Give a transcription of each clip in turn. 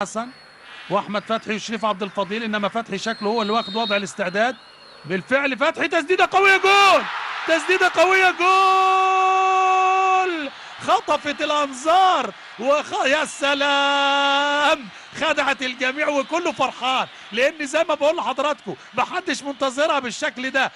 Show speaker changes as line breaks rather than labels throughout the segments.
حسن واحمد فتحي وشريف عبد الفضيل، انما فتحي شكله هو اللي واخد وضع الاستعداد. بالفعل فتحي تسديده قويه، جول! تسديده قويه، جول! خطفت الانظار يا سلام، خدعت الجميع وكله فرحان، لان زي ما بقول لحضراتكم محدش منتظرها بالشكل ده.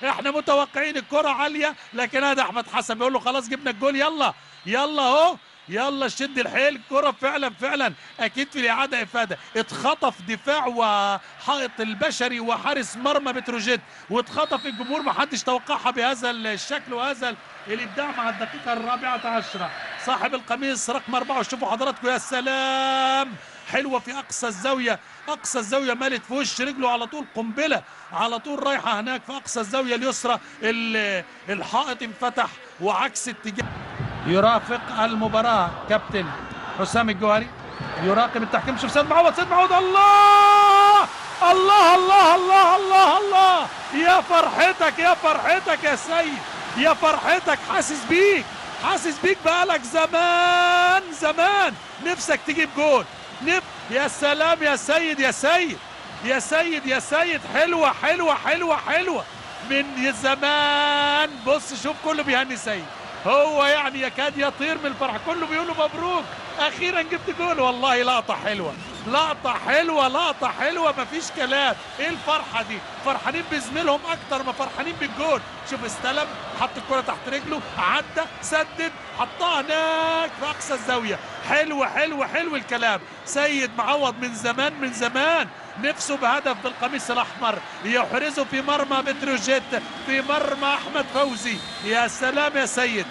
احنا متوقعين الكرة عالية، لكن هذا احمد حسن بيقول له خلاص جبنا الجول، يلا يلا اهو، يلا شد الحيل. الكرة فعلا اكيد في الاعادة افادة، اتخطف دفاع وحائط البشري وحارس مرمى بتروجيت، واتخطف الجمهور، محدش توقعها بهذا الشكل وهذا الابداع. مع الدقيقة 14 صاحب القميص رقم 4، شوفوا حضراتكم يا سلام، حلوة في اقصى الزاوية، اقصى الزاوية مالت في وش رجله على طول، قنبلة على طول رايحة هناك في اقصى الزاوية اليسرى. الحائط انفتح وعكس اتجاه. يرافق المباراة كابتن حسام الجوهري، يراقب التحكيم. شوف سيد معوض، سيد معوض، الله الله الله الله الله الله، يا فرحتك يا فرحتك يا سيد، يا فرحتك، حاسس بيك، حاسس بيك بقالك زمان نفسك تجيب جول. يا سلام يا سيد يا سيد يا سيد يا سيد، حلوة حلوة حلوة حلوة من زمان. بص شوف كله بيهني سيد، هو يعني يكاد يطير من الفرح، كله بيقولوا مبروك اخيرا جبت جول. والله لقطة حلوة، لقطة حلوة، لقطة حلوة، مفيش كلام. ايه الفرحة دي؟ فرحانين بزميلهم اكتر ما فرحانين بالجول. شوف استلم، حط الكرة تحت رجله، عدى، سدد، حطها هناك في اقصى الزاوية. حلو حلو حلو الكلام. سيد معوض من زمان نفسه بهدف بالقميص الاحمر يحرزه في مرمى بتروجيت، في مرمى احمد فوزي. يا سلام يا سيد.